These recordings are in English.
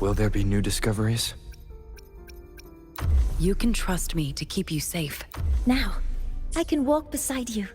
Will there be new discoveries? You can trust me to keep you safe. Now, I can walk beside you.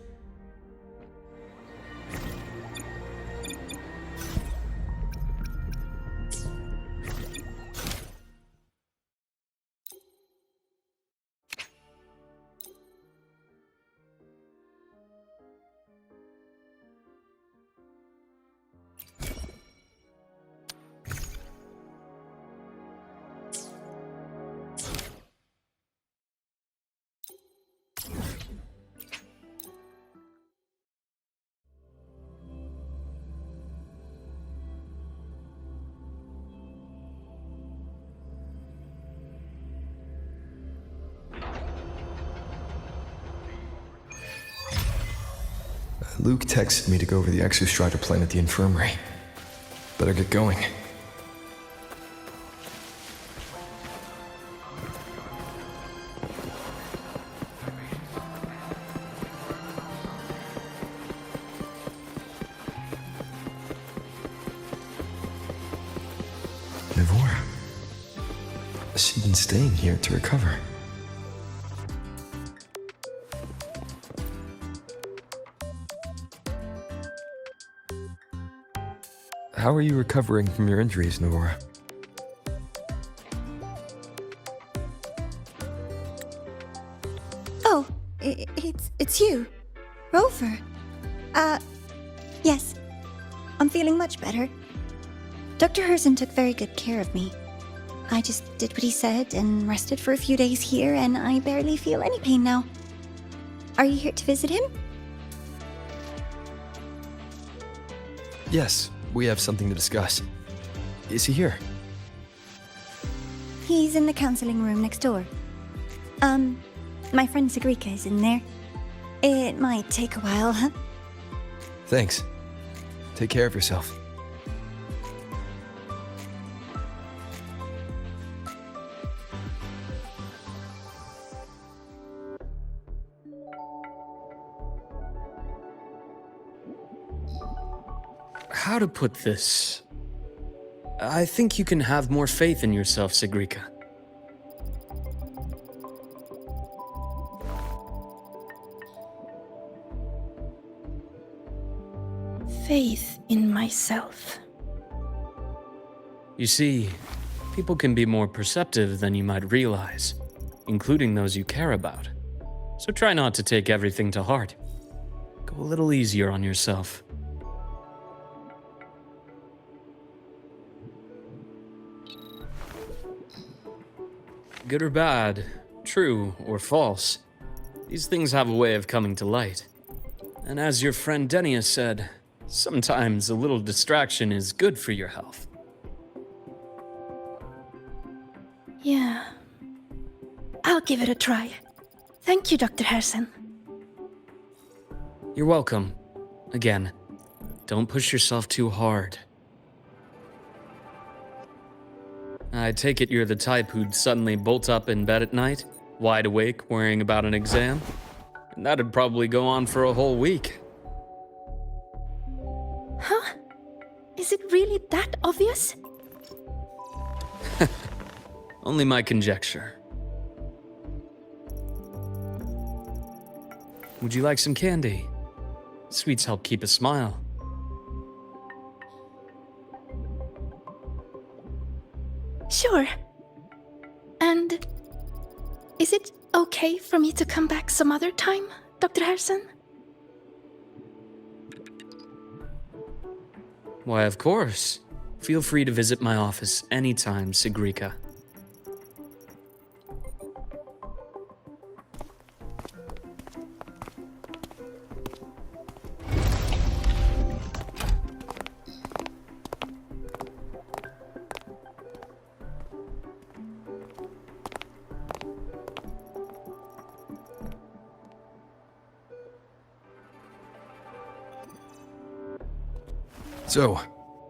Luke texted me to go over the exostrider plan at the infirmary. Better get going. Navora. She's been staying here to recover. How are you recovering from your injuries, Navora? Oh, it's you. Rover. Yes. I'm feeling much better. Dr. Herson took very good care of me. I just did what he said and rested for a few days here, and I barely feel any pain now. Are you here to visit him? Yes, we have something to discuss. Is he here? He's in the counseling room next door. My friend Sigrika is in there. It might take a while, huh? Thanks. Take care of yourself. How to put this? I think you can have more faith in yourself, Sigrika. Faith in myself. You see, people can be more perceptive than you might realize, including those you care about. So try not to take everything to heart. Go a little easier on yourself. Good or bad, true or false, these things have a way of coming to light. And as your friend Denia said, sometimes a little distraction is good for your health. Yeah. I'll give it a try. Thank you, Dr. Herson. You're welcome. Again, don't push yourself too hard. I take it you're the type who'd suddenly bolt up in bed at night, wide awake, worrying about an exam? And that'd probably go on for a whole week. Huh? Is it really that obvious? Only my conjecture. Would you like some candy? Sweets help keep a smile. Sure. And is it okay for me to come back some other time, Dr. Herson? Why, of course. Feel free to visit my office anytime, Sigrika. So,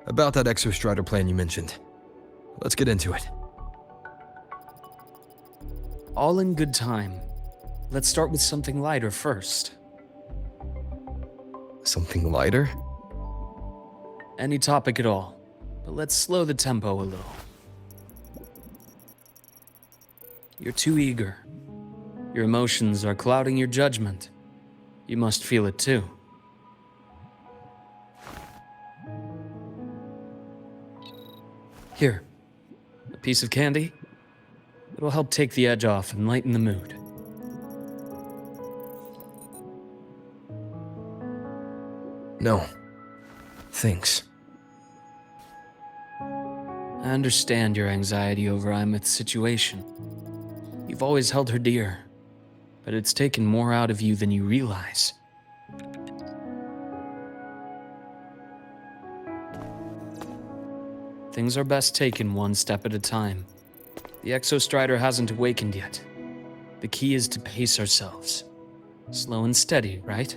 about that exostrider plan you mentioned. Let's get into it. All in good time. Let's start with something lighter first. Something lighter? Any topic at all, but let's slow the tempo a little. You're too eager. Your emotions are clouding your judgment. You must feel it too. Here, a piece of candy. It'll help take the edge off and lighten the mood. No. Thanks. I understand your anxiety over Imeth's situation. You've always held her dear, but it's taken more out of you than you realize. Things are best taken one step at a time. The Exostrider hasn't awakened yet. The key is to pace ourselves. Slow and steady, right?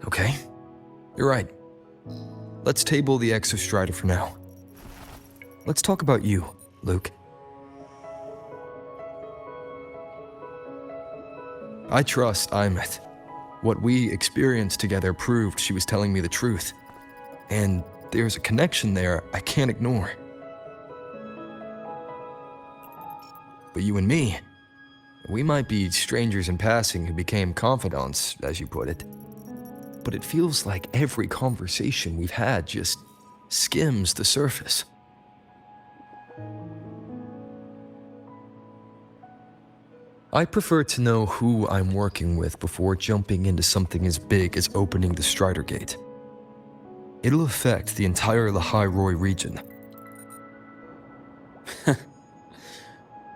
Okay. You're right. Let's table the Exostrider for now. Let's talk about you, Luke. I trust Imeth. What we experienced together proved she was telling me the truth. And there's a connection there I can't ignore. But you and me, we might be strangers in passing who became confidants, as you put it. But it feels like every conversation we've had just skims the surface. I prefer to know who I'm working with before jumping into something as big as opening the Strider Gate. It'll affect the entire Lehigh Roy region.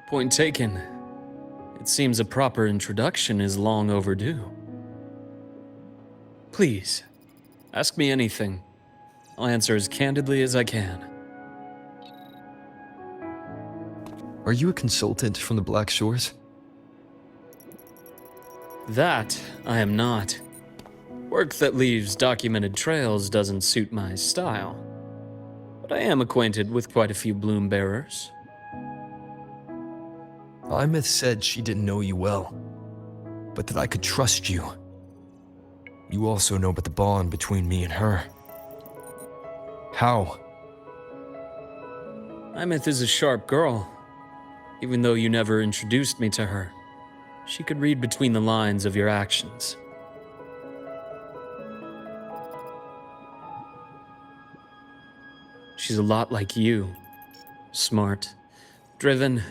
Point taken. It seems a proper introduction is long overdue. Please, ask me anything. I'll answer as candidly as I can. Are you a consultant from the Black Shores? That I am not. Work that leaves documented trails doesn't suit my style. But I am acquainted with quite a few bloom bearers. Imeth said she didn't know you well, but that I could trust you. You also know about the bond between me and her. How? Imeth is a sharp girl. Even though you never introduced me to her, she could read between the lines of your actions. She's a lot like you. Smart, driven,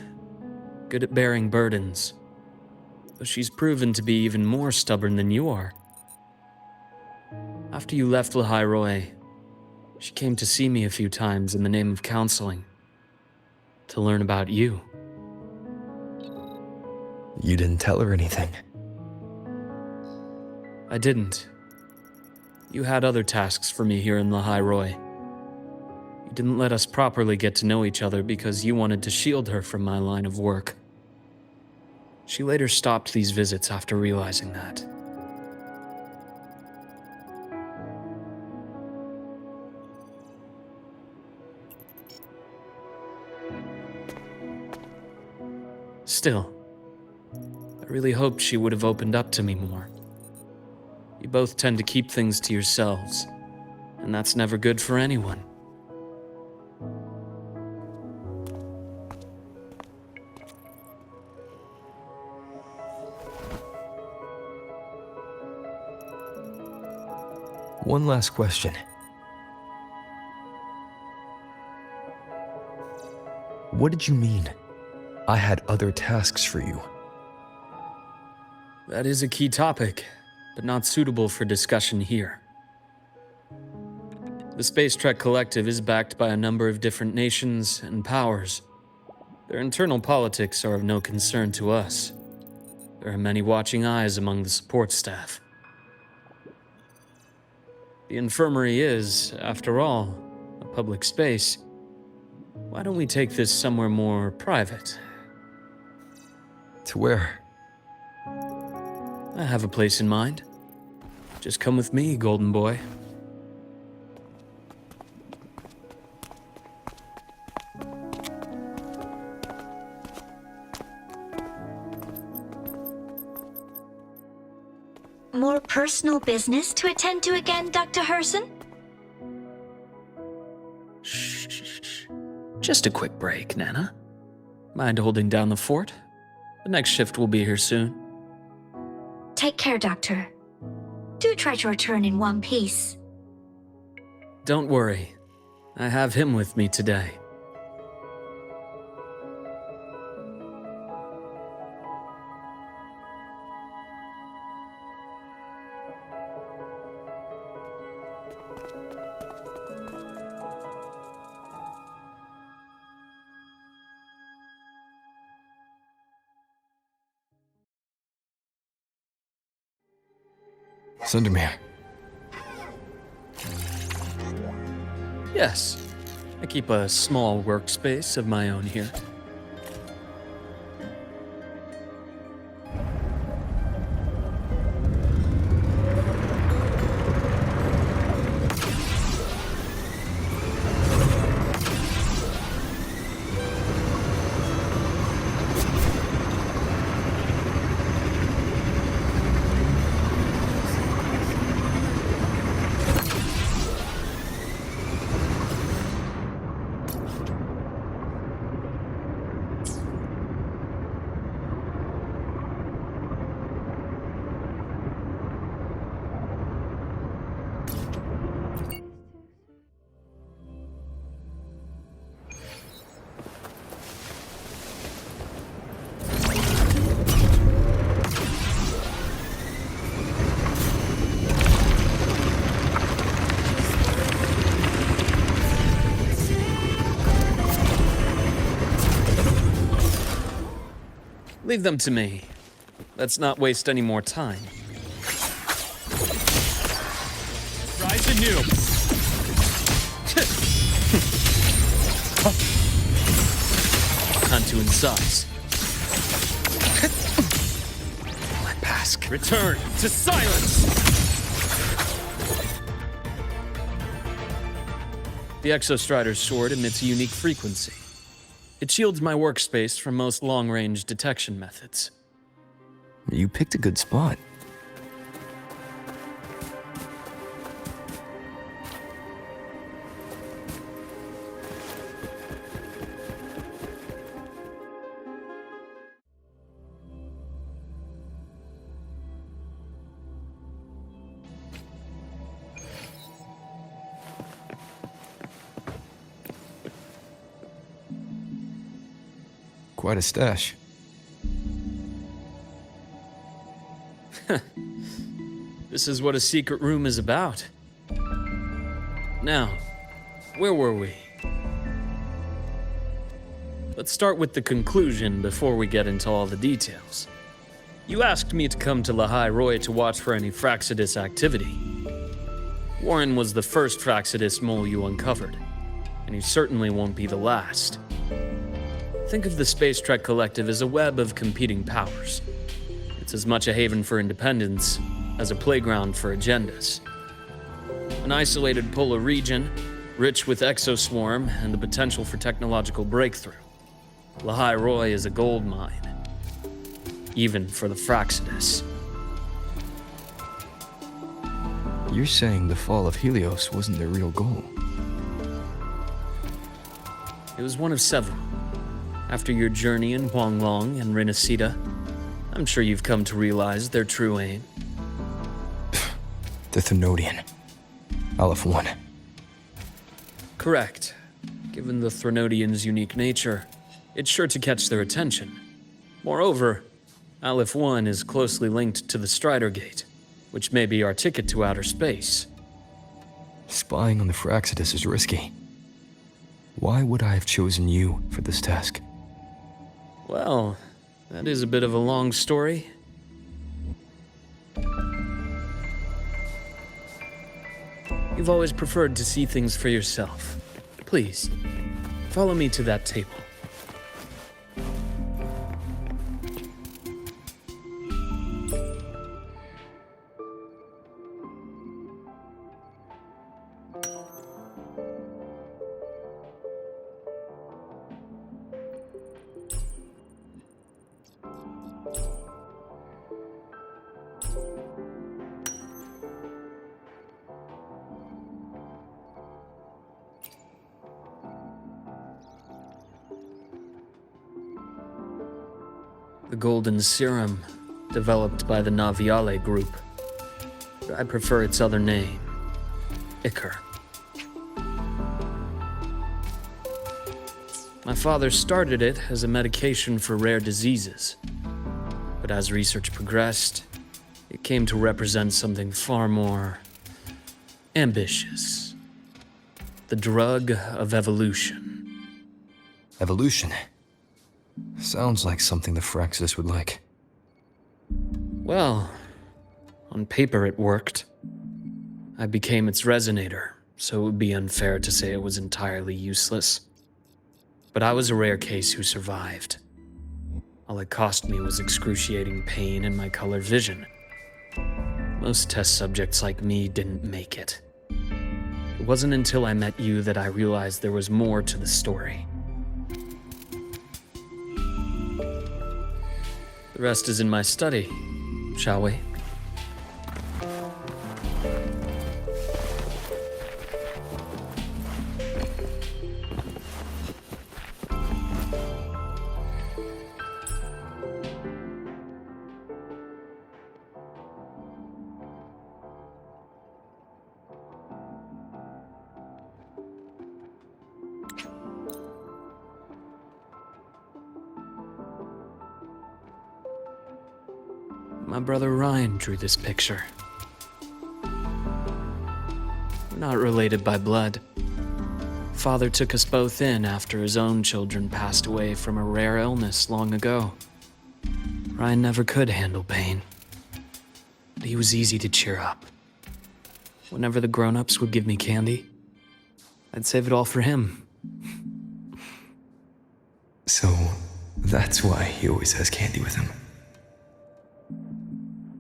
good at bearing burdens. But she's proven to be even more stubborn than you are. After you left Lehigh Roy, she came to see me a few times in the name of counseling. To learn about you. You didn't tell her anything. I didn't. You had other tasks for me here in Lehigh Roy. You didn't let us properly get to know each other because you wanted to shield her from my line of work. She later stopped these visits after realizing that. Still, I really hoped she would have opened up to me more. You both tend to keep things to yourselves, and that's never good for anyone. One last question. What did you mean? I had other tasks for you. That is a key topic, but not suitable for discussion here. The Space Trek Collective is backed by a number of different nations and powers. Their internal politics are of no concern to us. There are many watching eyes among the support staff. The infirmary is, after all, a public space. Why don't we take this somewhere more private? To where? I have a place in mind. Just come with me, golden boy. More personal business to attend to again, Dr. Herson? Just a quick break, Nana. Mind holding down the fort? The next shift will be here soon. Take care, Doctor. Do try to return in one piece. Don't worry. I have him with me today. Sundermere. Yes. I keep a small workspace of my own here. Leave them to me. Let's not waste any more time. Rise anew! Time to incise. My pask. Return to silence! The Exostrider's sword emits a unique frequency. It shields my workspace from most long-range detection methods. You picked a good spot. Quite a stash. This is what a secret room is about. Now, where were we? Let's start with the conclusion before we get into all the details. You asked me to come to Lahai Roy to watch for any Fraxidus activity. Warren was the first Fraxidus mole you uncovered, and he certainly won't be the last. Think of the Space Trek Collective as a web of competing powers. It's as much a haven for independence as a playground for agendas. An isolated polar region, rich with exoswarm and the potential for technological breakthrough. Lahai Roy is a gold mine, even for the Fraxidus. You're saying the fall of Helios wasn't their real goal? It was one of several. After your journey in Huanglong and Renacida, I'm sure you've come to realize their true aim. The Thenodian. Aleph 1. Correct. Given the Threnodians' unique nature, it's sure to catch their attention. Moreover, Aleph 1 is closely linked to the Strider Gate, which may be our ticket to outer space. Spying on the Fraxidus is risky. Why would I have chosen you for this task? Well, that is a bit of a long story. You've always preferred to see things for yourself. Please, follow me to that table. The golden serum, developed by the Naviale group. I prefer its other name, Ichor. My father started it as a medication for rare diseases. But as research progressed, it came to represent something far more ambitious. The drug of evolution. Evolution. Sounds like something the Fraxis would like. Well, on paper it worked. I became its resonator, so it would be unfair to say it was entirely useless. But I was a rare case who survived. All it cost me was excruciating pain and my colored vision. Most test subjects like me didn't make it. It wasn't until I met you that I realized there was more to the story. The rest is in my study, shall we? My brother Ryan drew this picture. We're not related by blood. Father took us both in after his own children passed away from a rare illness long ago. Ryan never could handle pain, but he was easy to cheer up. Whenever the grown-ups would give me candy, I'd save it all for him. So, that's why he always has candy with him.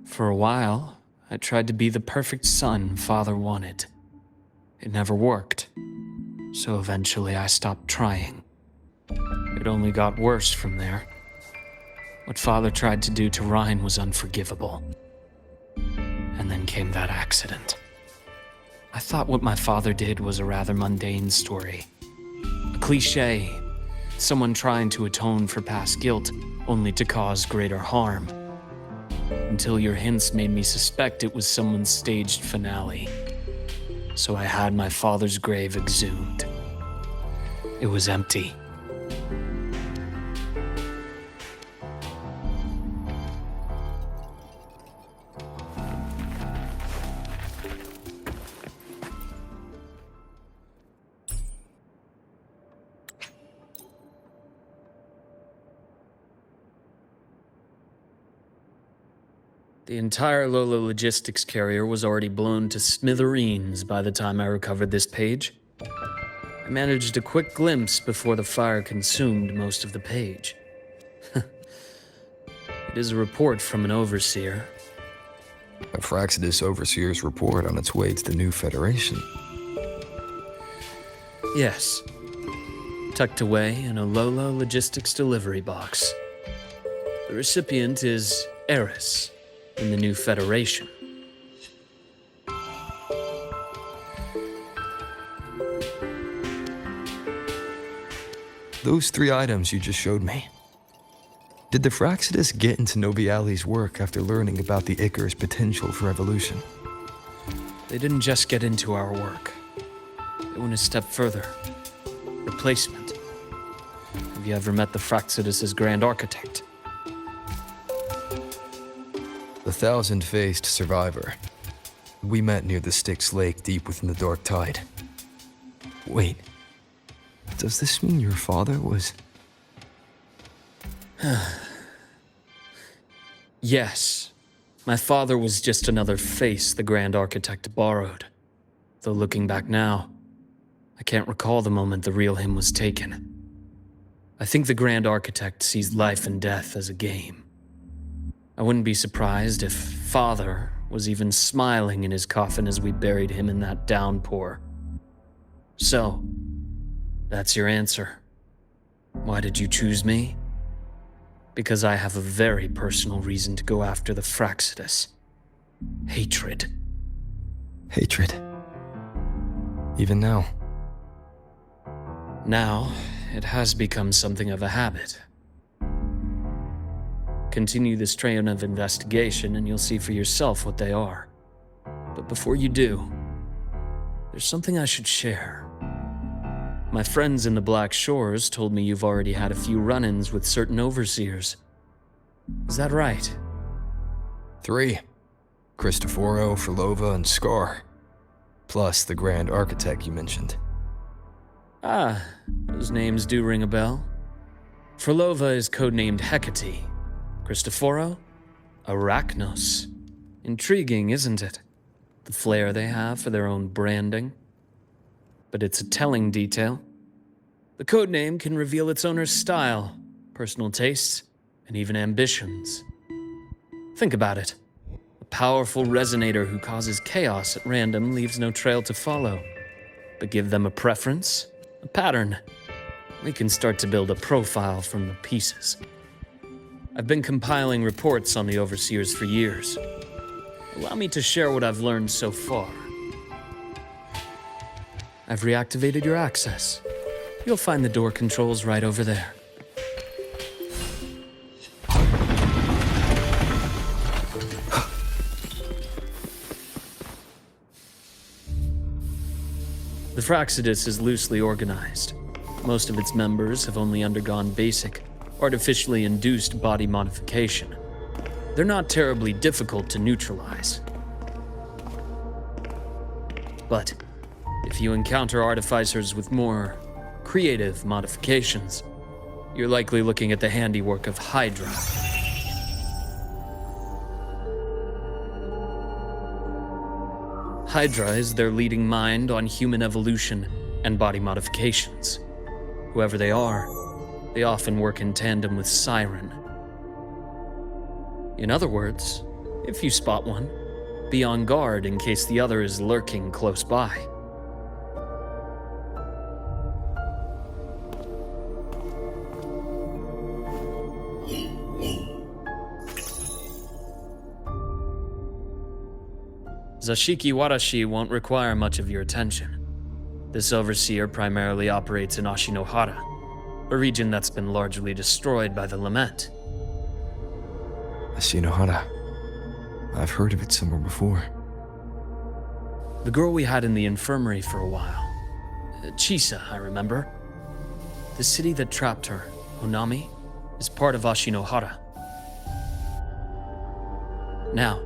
For a while, I tried to be the perfect son Father wanted. It never worked, so eventually I stopped trying. It only got worse from there. What Father tried to do to Ryan was unforgivable. And then came that accident. I thought what my father did was a rather mundane story. A cliché, someone trying to atone for past guilt, only to cause greater harm. Until your hints made me suspect it was someone's staged finale. So I had my father's grave exhumed. It was empty. The entire Lola logistics carrier was already blown to smithereens by the time I recovered this page. I managed a quick glimpse before the fire consumed most of the page. It is a report from an overseer. A Fraxidus Overseer's report on its way to the new Federation. Yes. Tucked away in a Lola logistics delivery box. The recipient is Eris in the new Federation. Those 3 items you just showed me. Did the Fraxidus get into Noviali's work after learning about the Ichor's potential for evolution? They didn't just get into our work. They went a step further. Replacement. Have you ever met the Fraxidus' Grand Architect? The thousand-faced survivor. We met near the Styx Lake deep within the Dark Tide. Wait. Does this mean your father was... Yes. My father was just another face the Grand Architect borrowed. Though looking back now, I can't recall the moment the real him was taken. I think the Grand Architect sees life and death as a game. I wouldn't be surprised if Father was even smiling in his coffin as we buried him in that downpour. So, that's your answer. Why did you choose me? Because I have a very personal reason to go after the Fraxidus. Hatred. Hatred. Even now. Now, it has become something of a habit. continue this train of investigation and you'll see for yourself what they are. But before you do, there's something I should share. My friends in the Black Shores told me you've already had a few run-ins with certain overseers. Is that right? 3. Cristoforo, Frolova, and Scar. Plus the Grand Architect you mentioned. Ah, those names do ring a bell. Frolova is codenamed Hecate. Cristoforo? Arachnos. Intriguing, isn't it? The flair they have for their own branding. But it's a telling detail. The codename can reveal its owner's style, personal tastes, and even ambitions. Think about it. A powerful resonator who causes chaos at random leaves no trail to follow. But give them a preference, a pattern. We can start to build a profile from the pieces. I've been compiling reports on the Overseers for years. Allow me to share what I've learned so far. I've reactivated your access. You'll find the door controls right over there. The Fraxidus is loosely organized. Most of its members have only undergone basic, artificially induced body modification. They're not terribly difficult to neutralize. But if you encounter artificers with more creative modifications, you're likely looking at the handiwork of Hydra. Hydra is their leading mind on human evolution and body modifications. Whoever they are, they often work in tandem with Siren. In other words, if you spot one, be on guard in case the other is lurking close by. Zashiki Warashi won't require much of your attention. This overseer primarily operates in Ashinohara, a region that's been largely destroyed by the Lament. Ashinohara. I've heard of it somewhere before. The girl we had in the infirmary for a while. Chisa, I remember. The city that trapped her, Onami, is part of Ashinohara. Now,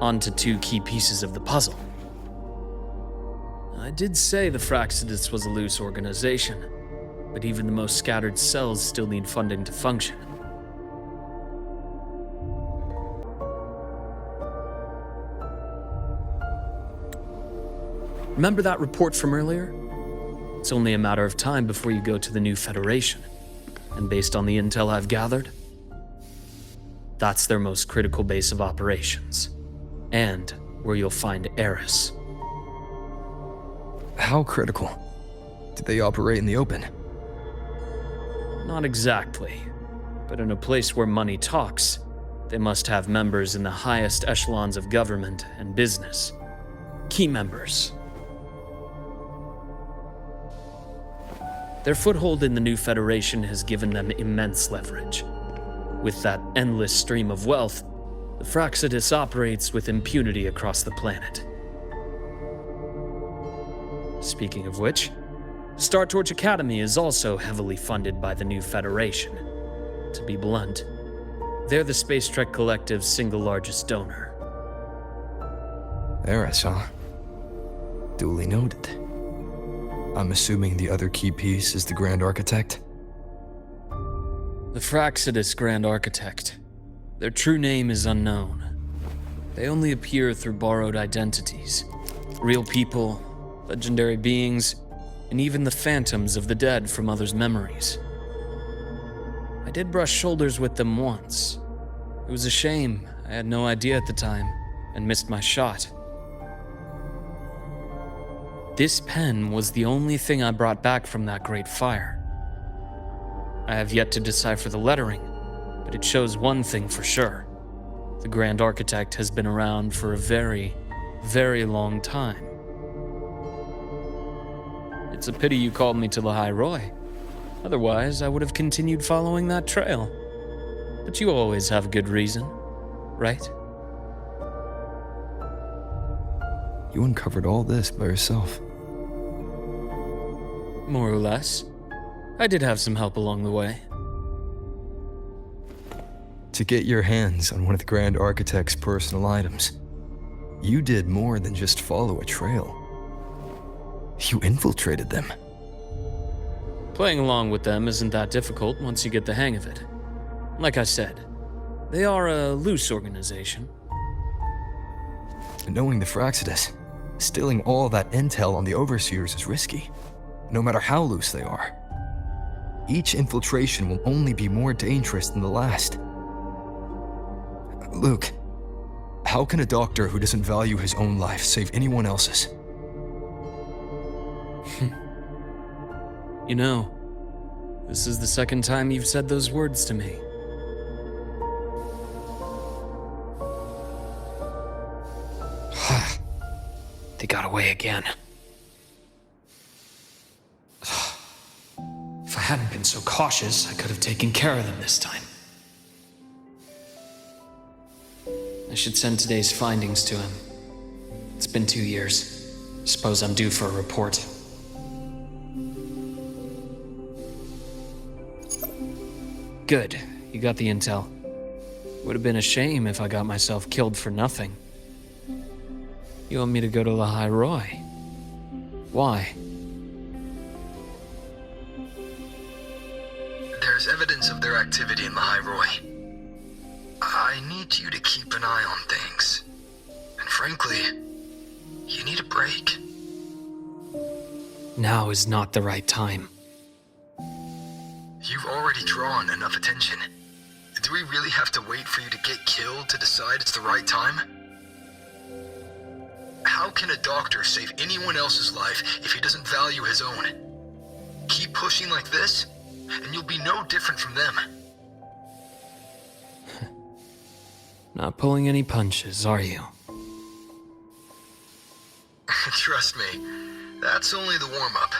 on to 2 key pieces of the puzzle. I did say the Fraxidus was a loose organization, but even the most scattered cells still need funding to function. Remember that report from earlier? It's only a matter of time before you go to the new Federation. And based on the intel I've gathered, that's their most critical base of operations. And where you'll find Eris. How critical? Did they operate in the open? Not exactly. But in a place where money talks, they must have members in the highest echelons of government and business. Key members. Their foothold in the new Federation has given them immense leverage. With that endless stream of wealth, the Fraxidus operates with impunity across the planet. Speaking of which, Star Torch Academy is also heavily funded by the new Federation. To be blunt, they're the Space Trek Collective's single largest donor. Eris, huh? Duly noted. I'm assuming the other key piece is the Grand Architect? The Fraxidus Grand Architect. Their true name is unknown. They only appear through borrowed identities. Real people, legendary beings, and even the phantoms of the dead from others' memories. I did brush shoulders with them once. It was a shame. I had no idea at the time, and missed my shot. This pen was the only thing I brought back from that great fire. I have yet to decipher the lettering, but it shows one thing for sure. The Grand Architect has been around for a very, very long time. It's a pity you called me to the High Roy. Otherwise, I would have continued following that trail. But you always have a good reason, right? You uncovered all this by yourself. More or less. I did have some help along the way. To get your hands on one of the Grand Architect's personal items, you did more than just follow a trail. You infiltrated them. Playing along with them isn't that difficult once you get the hang of it. Like I said, they are a loose organization. Knowing the Fraxidus, stealing all that intel on the Overseers is risky, no matter how loose they are. Each infiltration will only be more dangerous than the last. Luke, how can a doctor who doesn't value his own life save anyone else's? You know, this is the second time you've said those words to me. They got away again. If I hadn't been so cautious, I could have taken care of them this time. I should send today's findings to him. It's been 2 years. Suppose I'm due for a report. Good. You got the intel. Would have been a shame if I got myself killed for nothing. You want me to go to the High Roy? Why? There's evidence of their activity in the High Roy. I need you to keep an eye on things. And frankly, you need a break. Now is not the right time. You've already drawn enough attention. Do we really have to wait for you to get killed to decide it's the right time? How can a doctor save anyone else's life if he doesn't value his own? Keep pushing like this, and you'll be no different from them. Not pulling any punches, are you? Trust me, that's only the warm-up.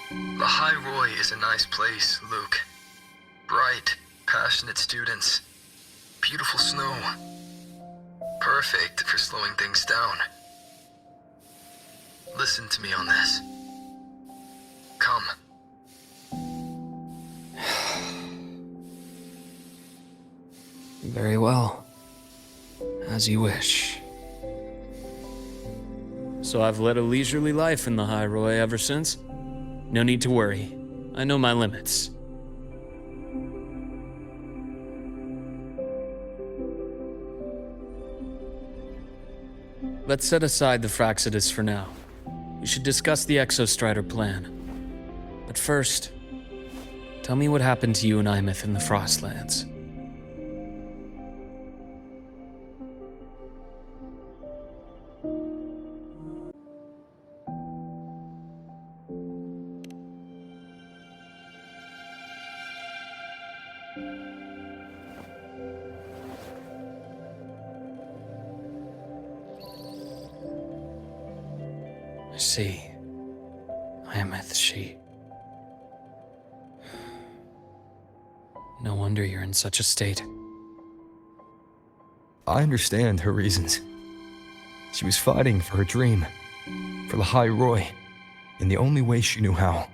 The High Roy is a nice place, Luke. Bright, passionate students. Beautiful snow. Perfect for slowing things down. Listen to me on this. Come. Very well. As you wish. So I've led a leisurely life in the High Roy ever since. No need to worry. I know my limits. Let's set aside the Fraxidus for now. We should discuss the Exostrider plan. But first, tell me what happened to you and Imeth in the Frostlands. I see. Imeth, she... No wonder you're in such a state. I understand her reasons. She was fighting for her dream, for the High Roy, in the only way she knew how.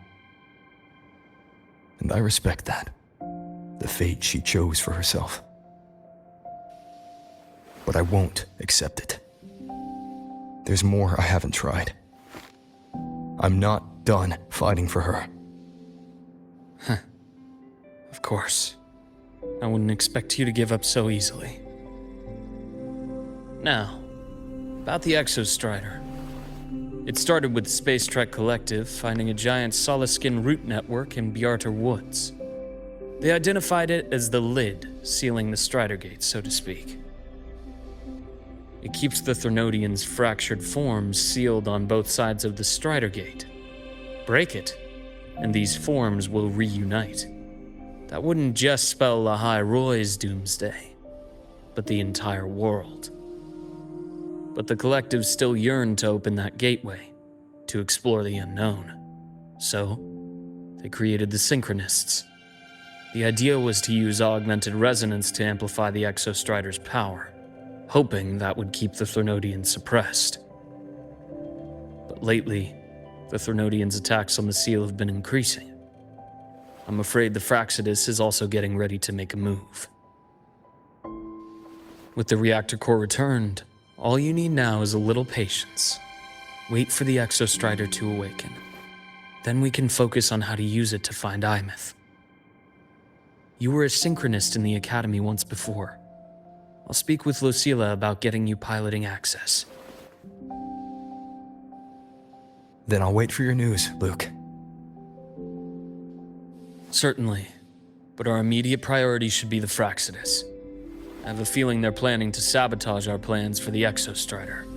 And I respect that, the fate she chose for herself. But I won't accept it. There's more I haven't tried. I'm not done fighting for her. Of course. I wouldn't expect you to give up so easily. Now, about the Exostrider. It started with the Space Trek Collective finding a giant Solaskin root network in Bjarter Woods. They identified it as the lid sealing the Strider Gate, so to speak. It keeps the Thernodians' fractured forms sealed on both sides of the Strider Gate. Break it, and these forms will reunite. That wouldn't just spell the High Roy's doomsday, but the entire world. But the Collective still yearned to open that gateway, to explore the unknown. So, they created the Synchronists. The idea was to use augmented resonance to amplify the Exostrider's power, hoping that would keep the Threnodians suppressed. But lately, the Threnodians' attacks on the seal have been increasing. I'm afraid the Fraxidus is also getting ready to make a move. With the reactor core returned, all you need now is a little patience. Wait for the Exostrider to awaken. Then we can focus on how to use it to find Imeth. You were a synchronist in the Academy once before. I'll speak with Lucilla about getting you piloting access. Then I'll wait for your news, Luke. Certainly, but our immediate priority should be the Fraxidus. I have a feeling they're planning to sabotage our plans for the Exostrider.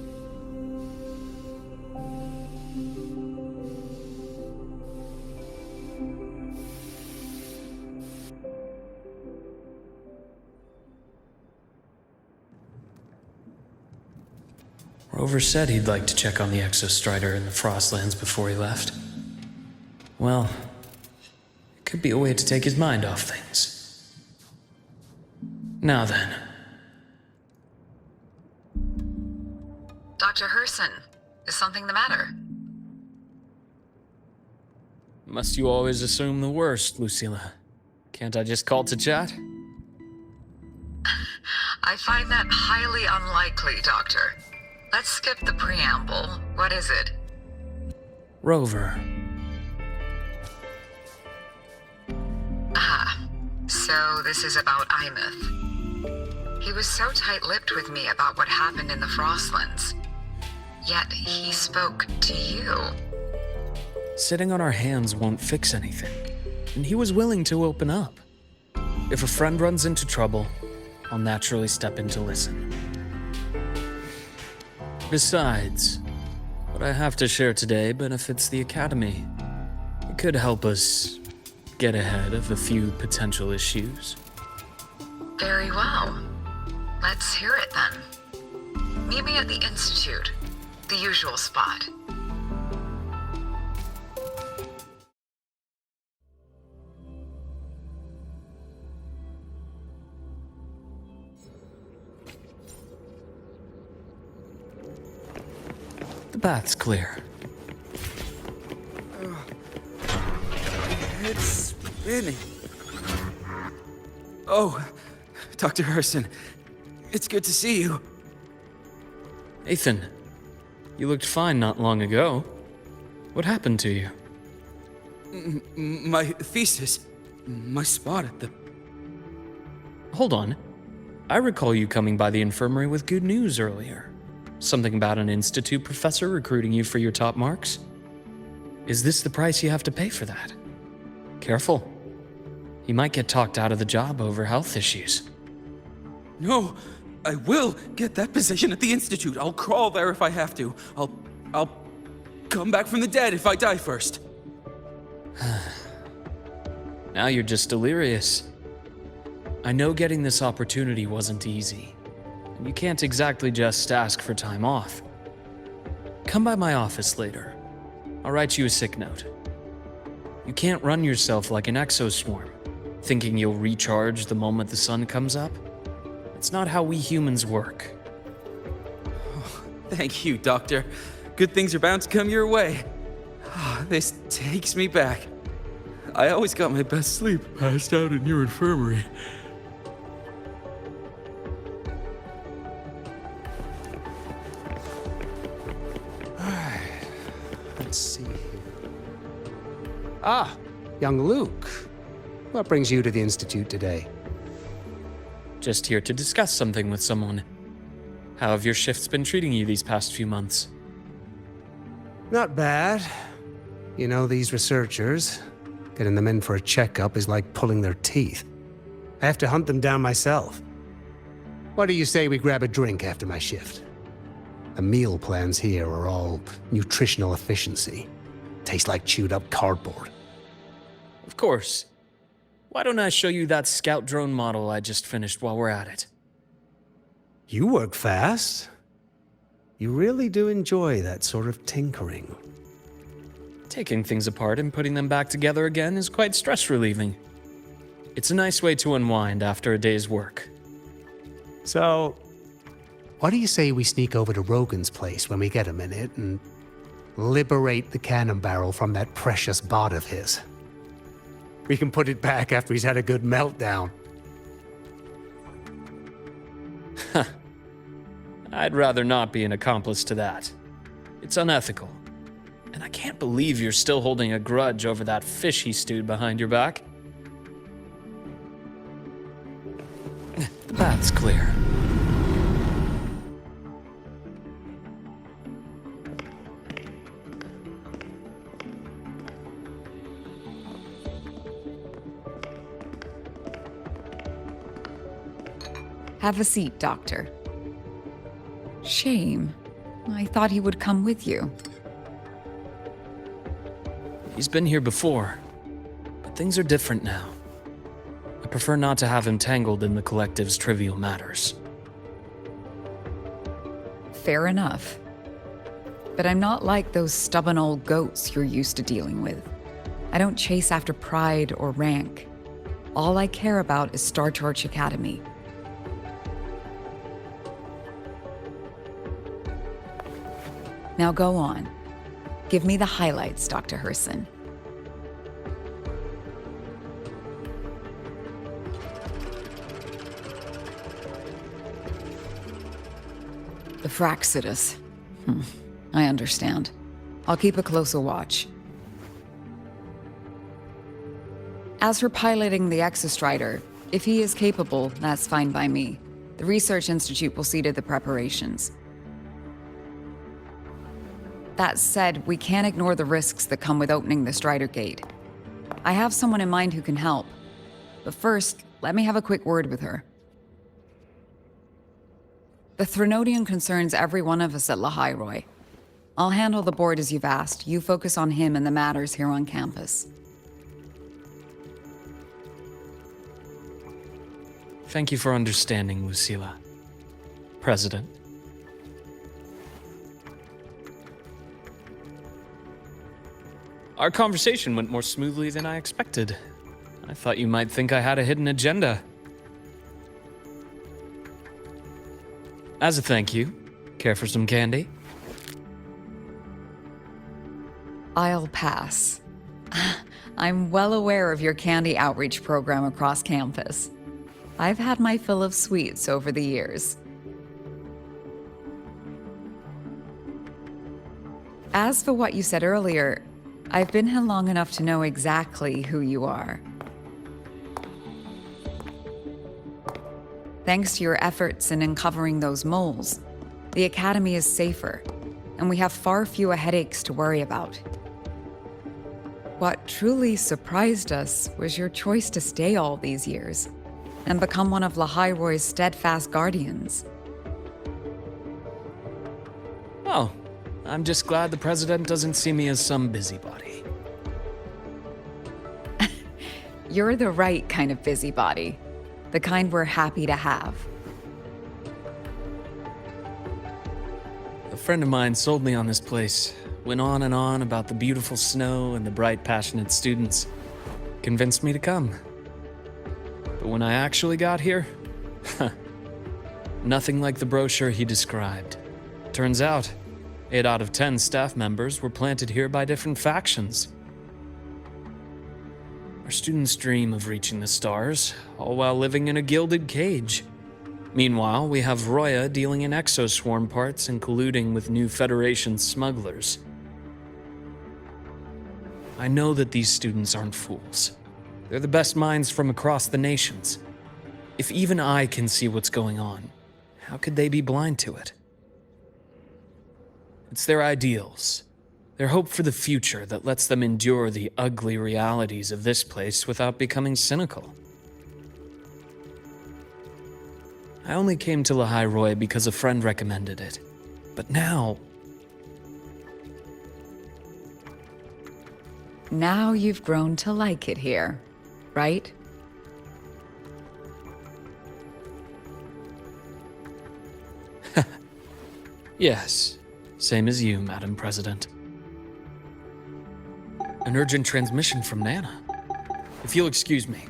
Rover said he'd like to check on the Exostrider in the Frostlands before he left. Well, it could be a way to take his mind off things. Now then. Dr. Herson, is something the matter? Must you always assume the worst, Lucilla? Can't I just call to chat? I find that highly unlikely, Doctor. Let's skip the preamble. What is it? Rover. So this is about Imeth. He was so tight-lipped with me about what happened in the Frostlands. Yet he spoke to you. Sitting on our hands won't fix anything, and he was willing to open up. If a friend runs into trouble, I'll naturally step in to listen. Besides, what I have to share today benefits the Academy. It could help us get ahead of a few potential issues. Very well. Let's hear it then. Meet me at the Institute, the usual spot. The bath's clear. It's spinning. Oh, Dr. Herson, it's good to see you. Ethan, you looked fine not long ago. What happened to you? My thesis, my spot at the... Hold on. I recall you coming by the infirmary with good news earlier. Something about an institute professor recruiting you for your top marks? Is this the price you have to pay for that? Careful. You might get talked out of the job over health issues. No, I will get that position at the Institute. I'll crawl there if I have to. I'll come back from the dead if I die first. Now you're just delirious. I know getting this opportunity wasn't easy. You can't exactly just ask for time off. Come by my office later. I'll write you a sick note. You can't run yourself like an exoswarm, thinking you'll recharge the moment the sun comes up. It's not how we humans work. Oh, thank you, Doctor. Good things are bound to come your way. This takes me back. I always got my best sleep passed out in your infirmary. Let's see here. Ah, young Luke. What brings you to the Institute today? Just here to discuss something with someone. How have your shifts been treating you these past few months? Not bad. You know, these researchers, getting them in for a checkup is like pulling their teeth. I have to hunt them down myself. What do you say we grab a drink after my shift? The meal plans here are all nutritional efficiency. Taste like chewed up cardboard. Of course. Why don't I show you that scout drone model I just finished while we're at it? You work fast. You really do enjoy that sort of tinkering. Taking things apart and putting them back together again is quite stress relieving. It's a nice way to unwind after a day's work. So, what do you say we sneak over to Rogan's place when we get a minute and liberate the cannon barrel from that precious bot of his? We can put it back after he's had a good meltdown. I'd rather not be an accomplice to that. It's unethical. And I can't believe you're still holding a grudge over that fish he stewed behind your back. The path's clear. Have a seat, Doctor. Shame. I thought he would come with you. He's been here before, but things are different now. I prefer not to have him tangled in the collective's trivial matters. Fair enough. But I'm not like those stubborn old goats you're used to dealing with. I don't chase after pride or rank. All I care about is Star Torch Academy. Now go on. Give me the highlights, Dr. Herson. The Fraxidus. I understand. I'll keep a closer watch. As for piloting the Exostrider, if he is capable, that's fine by me. The Research Institute will see to the preparations. That said, we can't ignore the risks that come with opening the Strider Gate. I have someone in mind who can help. But first, let me have a quick word with her. The Threnodian concerns every one of us at Lahairoi. I'll handle the board as you've asked. You focus on him and the matters here on campus. Thank you for understanding, Lucila. President. Our conversation went more smoothly than I expected. I thought you might think I had a hidden agenda. As a thank you, care for some candy? I'll pass. I'm well aware of your candy outreach program across campus. I've had my fill of sweets over the years. As for what you said earlier, I've been here long enough to know exactly who you are. Thanks to your efforts in uncovering those moles, the Academy is safer, and we have far fewer headaches to worry about. What truly surprised us was your choice to stay all these years and become one of Lahairoi's steadfast guardians. Oh, I'm just glad the president doesn't see me as some busybody. You're the right kind of busybody. The kind we're happy to have. A friend of mine sold me on this place. Went on and on about the beautiful snow and the bright, passionate students. Convinced me to come. But when I actually got here, nothing like the brochure he described. Turns out, 8 out of 10 staff members were planted here by different factions. Our students dream of reaching the stars, all while living in a gilded cage. Meanwhile, we have Roya dealing in exoswarm parts and colluding with new Federation smugglers. I know that these students aren't fools. They're the best minds from across the nations. If even I can see what's going on, how could they be blind to it? It's their ideals, their hope for the future that lets them endure the ugly realities of this place without becoming cynical. I only came to Lahairoi because a friend recommended it. But now... Now you've grown to like it here, right? Yes, same as you, Madam President. An urgent transmission from Nana. If you'll excuse me.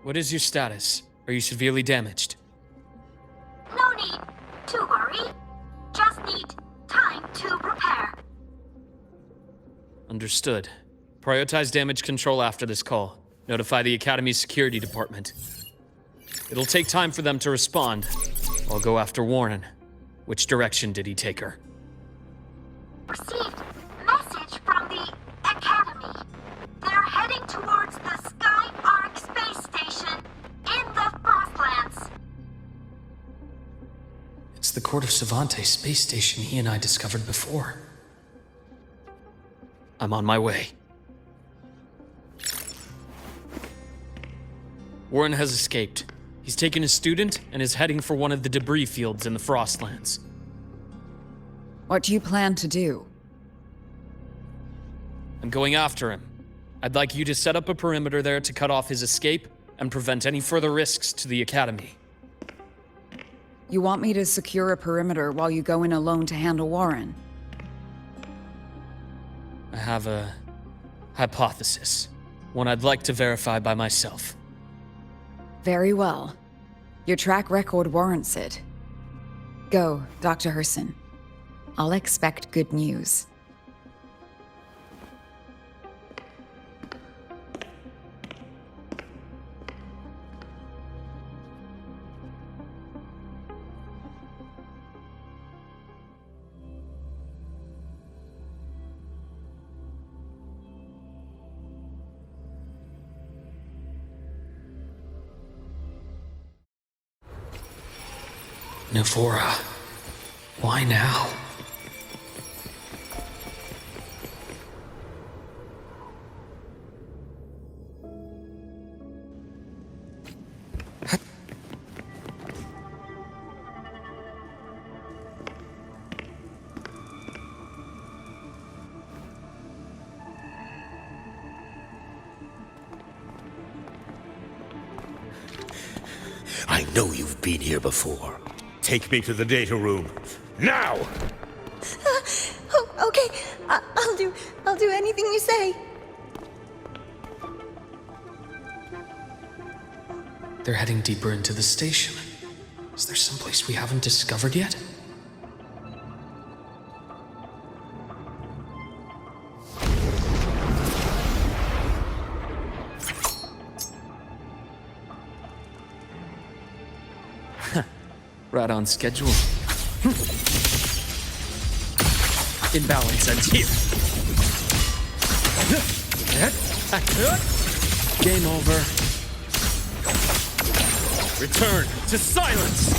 What is your status? Are you severely damaged? No need to worry. Just need time to prepare. Understood. Prioritize damage control after this call. Notify the Academy's security department. It'll take time for them to respond. I'll go after Warren. Which direction did he take her? Received message from the Academy. They're heading towards the Sky Arc space station in the Frostlands. It's the Court of Savante space station he and I discovered before. I'm on my way. Warren has escaped. He's taken a student and is heading for one of the debris fields in the Frostlands. What do you plan to do? I'm going after him. I'd like you to set up a perimeter there to cut off his escape and prevent any further risks to the Academy. You want me to secure a perimeter while you go in alone to handle Warren? I have a hypothesis. One I'd like to verify by myself. Very well. Your track record warrants it. Go, Dr. Herson. I'll expect good news. Navora. Why now? I know you've been here before. Take me to the data room. Now! Oh, okay. I'll do anything you say. They're heading deeper into the station. Is there someplace we haven't discovered yet? Right on schedule. Imbalance ends here. Game over. Return to silence!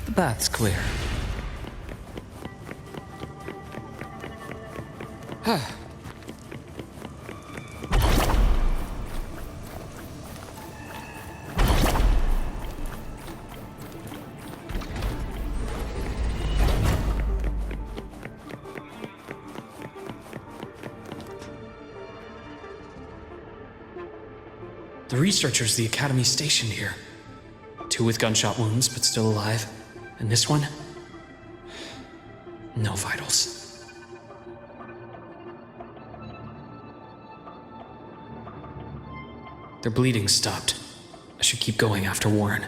The bath's clear. The researchers the Academy stationed here. 2 with gunshot wounds, but still alive. And this one? No vitals. Their bleeding stopped. I should keep going after Warren.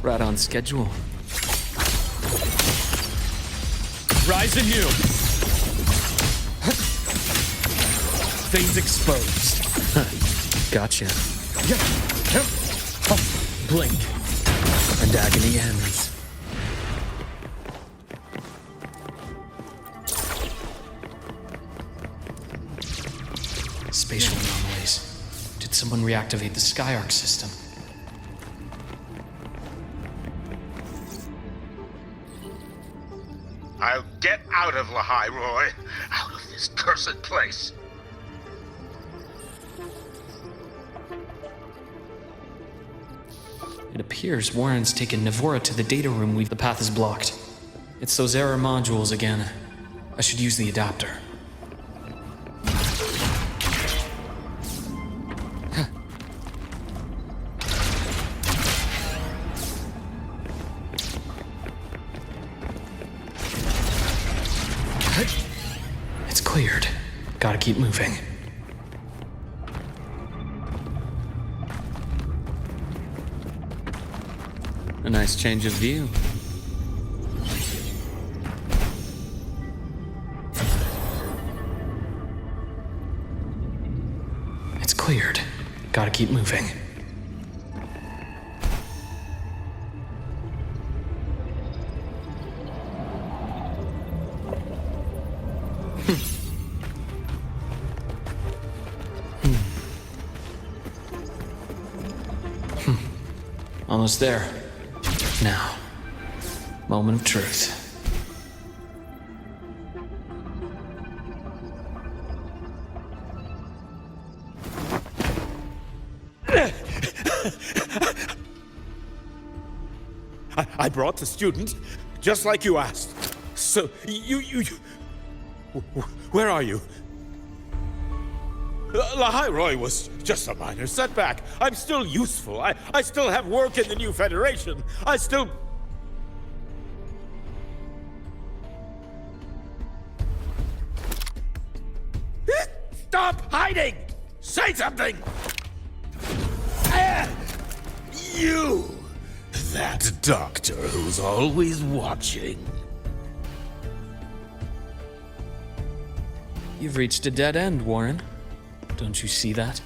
Right on schedule. Rise anew! Things exposed. Gotcha. Blink. And agony ends. Spatial anomalies. Did someone reactivate the Sky Arc system? I'll get out of Lahai, Roy. Out of this cursed place. It appears Warren's taken Navora to the data room. The path is blocked. It's those error modules again. I should use the adapter. keep moving. A nice change of view. It's cleared. Gotta keep moving. Almost there. Now, moment of truth. I brought the student, just like you asked. So, where are you? Lahairoi was just a minor setback. I'm still useful. I still have work in the new Federation. I still... Stop hiding! Say something! You! That doctor who's always watching. You've reached a dead end, Warren. Don't you see that?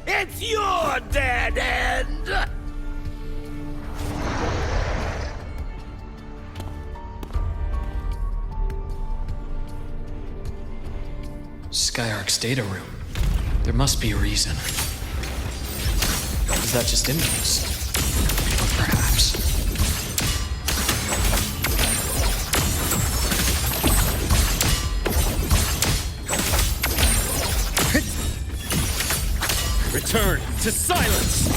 It's your dead end! Skyark's data room. There must be a reason. Is that just impulse? Or perhaps... Return to silence!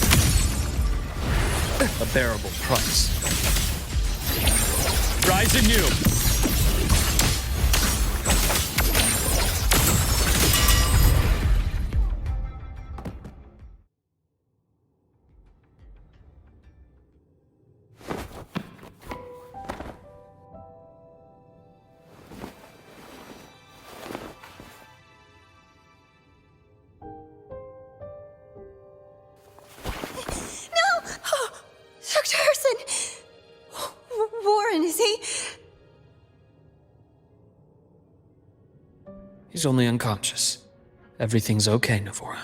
A bearable price. Rise anew! Dr. Harrison! Warren, is he? He's only unconscious. Everything's okay, Navora.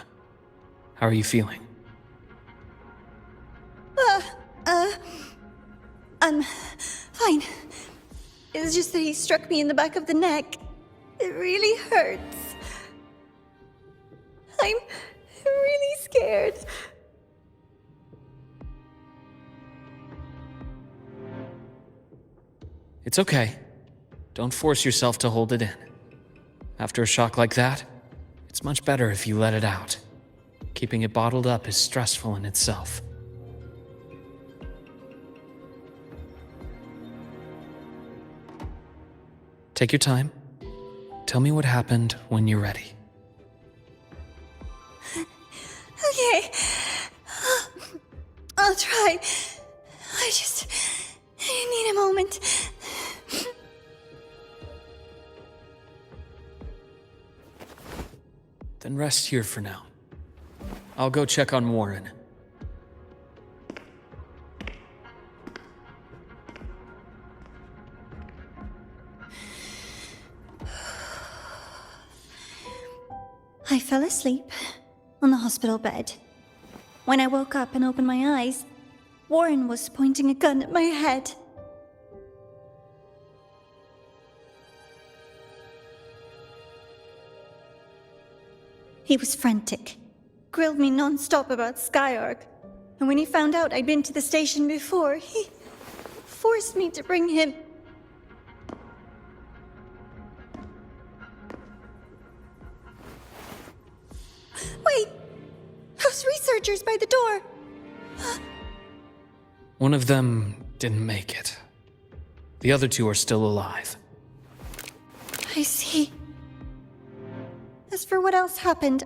How are you feeling? I'm fine. It's just that he struck me in the back of the neck. It really hurts. I'm really scared. It's okay. Don't force yourself to hold it in. After a shock like that, it's much better if you let it out. Keeping it bottled up is stressful in itself. Take your time. Tell me what happened when you're ready. Okay. I'll try. I just need a moment. Then rest here for now. I'll go check on Warren. I fell asleep on the hospital bed. When I woke up and opened my eyes, Warren was pointing a gun at my head. He was frantic, grilled me non-stop about Skyark, and when he found out I'd been to the station before, he forced me to bring him. Wait! Those researchers by the door! One of them didn't make it. The other two are still alive. I see. As for what else happened,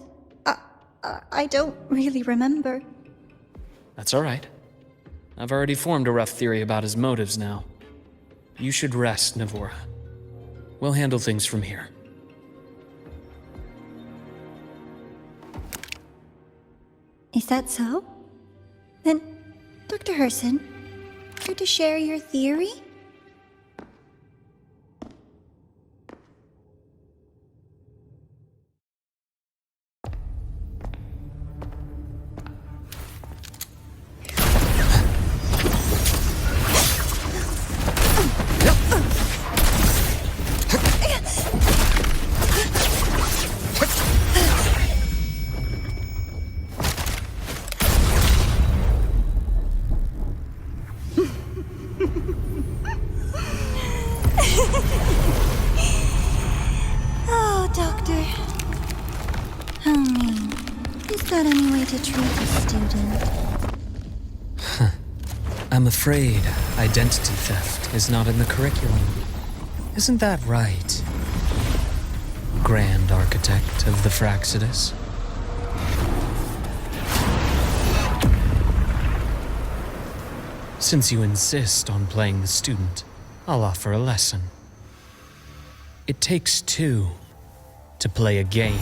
I don't really remember. That's all right. I've already formed a rough theory about his motives now. You should rest, Navora. We'll handle things from here. Is that so? Then, Dr. Herson, care to share your theory? Oh, Doctor. How mean. Is that any way to treat a student? I'm afraid identity theft is not in the curriculum. Isn't that right, Grand Architect of the Fraxidus? Since you insist on playing the student, I'll offer a lesson. It takes two to play a game.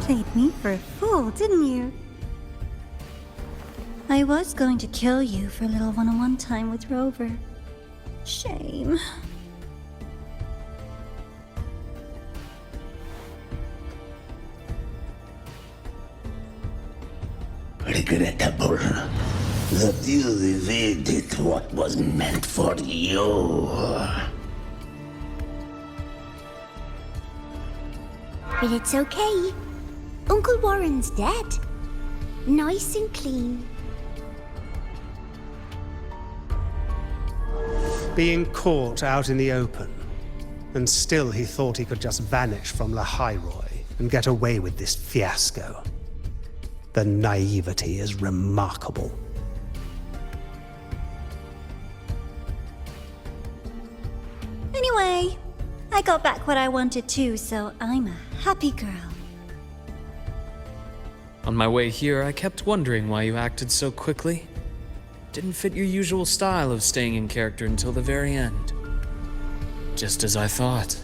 Played me for a fool, didn't you? I was going to kill you for a little one-on-one time with Rover. Shame. Regrettable that you evaded what was meant for you. But it's okay. Uncle Warren's dead. Nice and clean. Being caught out in the open, and still he thought he could just vanish from La Hyroi and get away with this fiasco. The naivety is remarkable. Anyway, I got back what I wanted too, so I'm a happy girl. On my way here, I kept wondering why you acted so quickly. Didn't fit your usual style of staying in character until the very end. Just as I thought.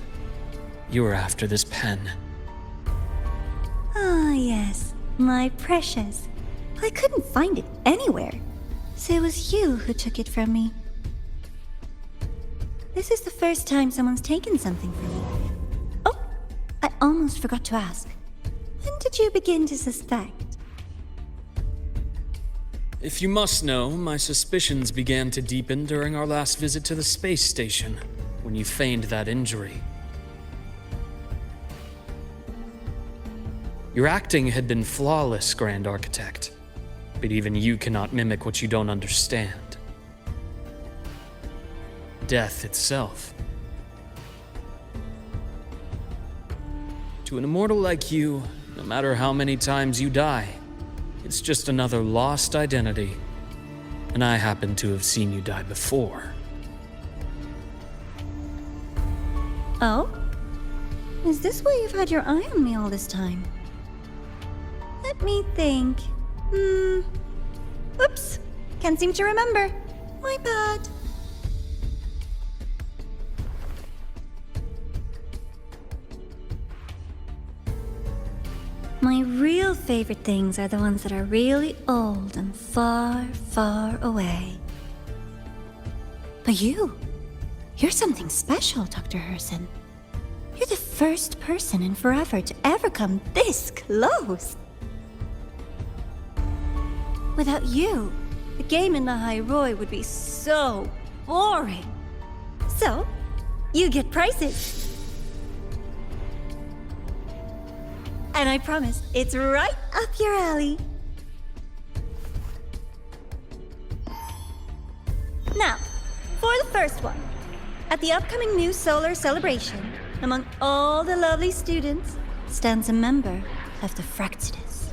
You were after this pen. Ah, yes, my precious. I couldn't find it anywhere, so it was you who took it from me. This is the first time someone's taken something from me. Oh, I almost forgot to ask. When did you begin to suspect? If you must know, my suspicions began to deepen during our last visit to the space station, when you feigned that injury. Your acting had been flawless, Grand Architect, but even you cannot mimic what you don't understand. Death itself. To an immortal like you, no matter how many times you die, it's just another lost identity. And I happen to have seen you die before. Oh? Is this why you've had your eye on me all this time? Let me think. Oops. Can't seem to remember. My bad. My real favorite things are the ones that are really old and far, far away. But you're something special, Dr. Herson. You're the first person in forever to ever come this close. Without you, the game in the Hyroi would be so boring. So, you get prizes. And I promise, it's right up your alley. Now, for the first one. At the upcoming new solar celebration, among all the lovely students, stands a member of the Fraxidus.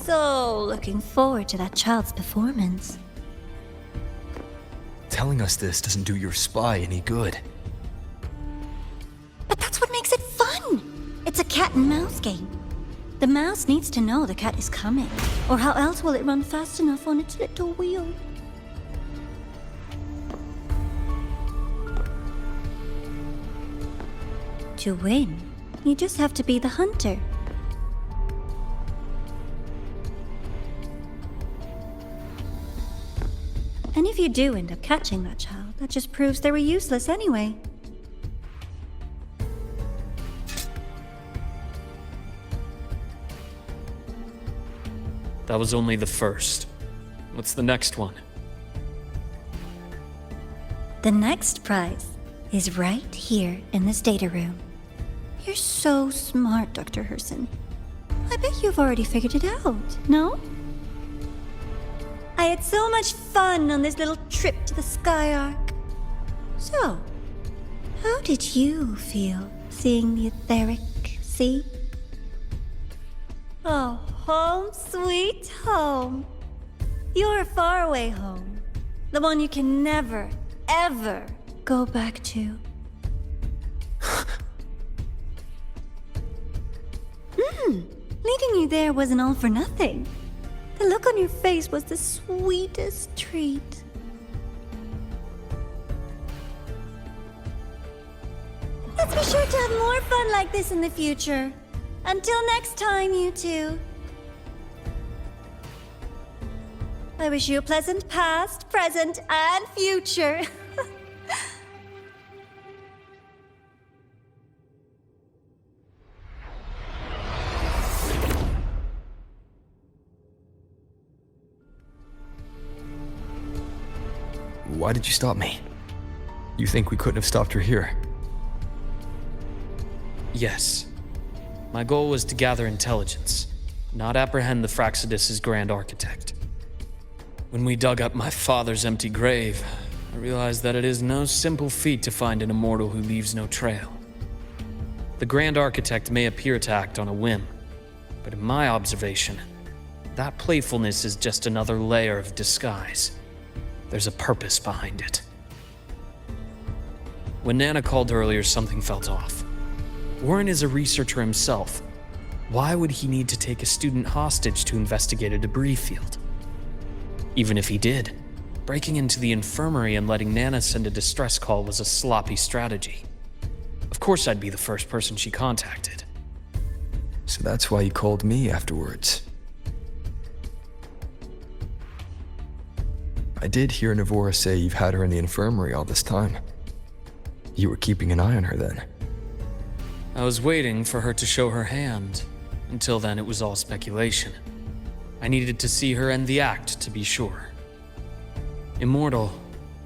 so looking forward to that child's performance. Telling us this doesn't do your spy any good. But that's what makes it fun! It's a cat and mouse game. The mouse needs to know the cat is coming, or how else will it run fast enough on its little wheel? To win, you just have to be the hunter. And if you do end up catching that child, that just proves they were useless anyway. That was only the first. What's the next one? The next prize is right here in this data room. You're so smart, Dr. Herson. I bet you've already figured it out, no? I had so much fun on this little trip to the Sky Arc. So, how did you feel seeing the etheric sea? Oh, home sweet home. Your faraway home. The one you can never, ever go back to. Leading you there wasn't all for nothing. The look on your face was the sweetest treat. Let's be sure to have more fun like this in the future. Until next time, you two. I wish you a pleasant past, present, and future. Why did you stop me? You think we couldn't have stopped her here? Yes. My goal was to gather intelligence, not apprehend the Fraxidus' grand architect. When we dug up my father's empty grave, I realized that it is no simple feat to find an immortal who leaves no trail. The grand architect may appear to act on a whim, but in my observation, that playfulness is just another layer of disguise. There's a purpose behind it. When Nana called earlier, something felt off. Warren is a researcher himself. Why would he need to take a student hostage to investigate a debris field? Even if he did, breaking into the infirmary and letting Nana send a distress call was a sloppy strategy. Of course I'd be the first person she contacted. So that's why you called me afterwards. I did hear Navora say you've had her in the infirmary all this time. You were keeping an eye on her then. I was waiting for her to show her hand. Until then, it was all speculation. I needed to see her end the act to be sure. Immortal,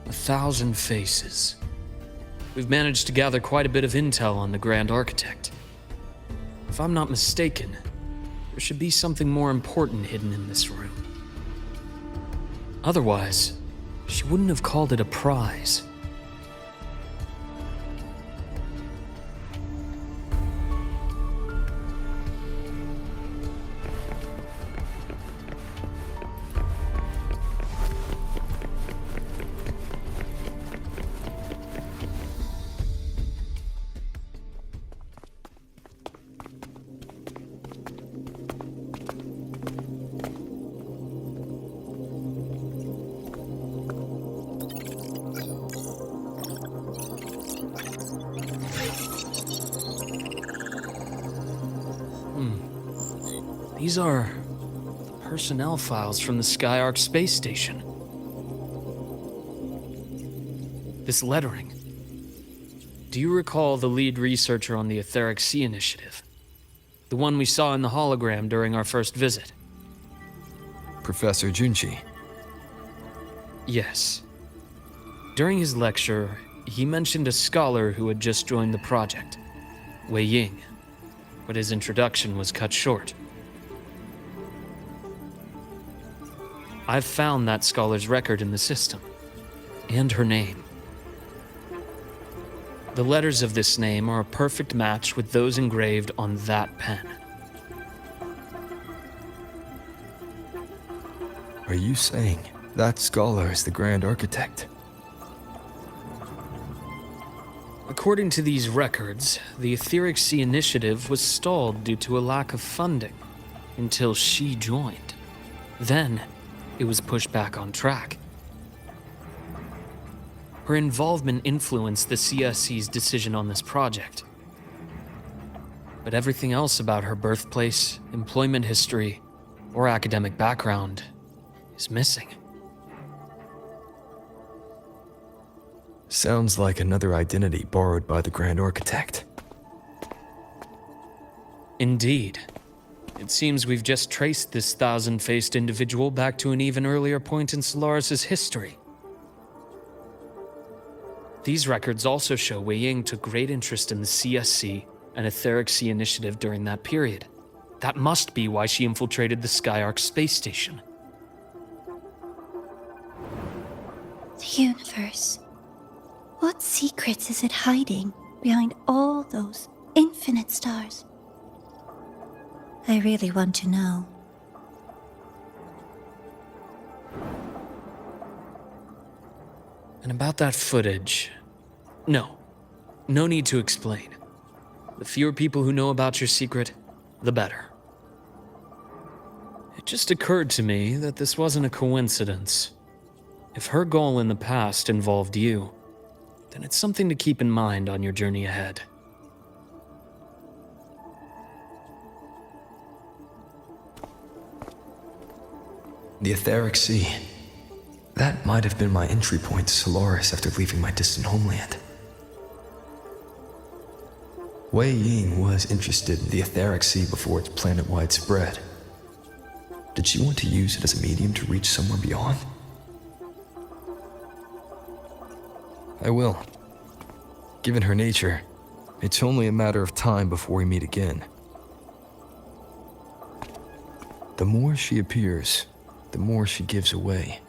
1,000 faces. We've managed to gather quite a bit of intel on the Grand Architect. If I'm not mistaken, there should be something more important hidden in this room. Otherwise, she wouldn't have called it a prize. These are personnel files from the Sky Arc space station. This lettering. Do you recall the lead researcher on the Etheric Sea Initiative? The one we saw in the hologram during our first visit? Professor Junchi. Yes. During his lecture, he mentioned a scholar who had just joined the project, Wei Ying, but his introduction was cut short. I've found that scholar's record in the system, and her name. The letters of this name are a perfect match with those engraved on that pen. Are you saying that scholar is the Grand Architect? According to these records, the Etheric Sea Initiative was stalled due to a lack of funding until she joined. Then, it was pushed back on track. Her involvement influenced the CSC's decision on this project. But everything else about her birthplace, employment history, or academic background is missing. Sounds like another identity borrowed by the Grand Architect. Indeed. It seems we've just traced this thousand-faced individual back to an even earlier point in Solaris' history. These records also show Wei Ying took great interest in the CSC and Etheric Sea Initiative during that period. That must be why she infiltrated the Skyark space station. The universe. What secrets is it hiding behind all those infinite stars? I really want to know. And about that footage... No need to explain. The fewer people who know about your secret, the better. It just occurred to me that this wasn't a coincidence. If her goal in the past involved you, then it's something to keep in mind on your journey ahead. The Etheric Sea. That might have been my entry point to Solaris after leaving my distant homeland. Wei Ying was interested in the Etheric Sea before its planet-wide spread. Did she want to use it as a medium to reach somewhere beyond? I will. Given her nature, it's only a matter of time before we meet again. The more she appears, the more she gives away.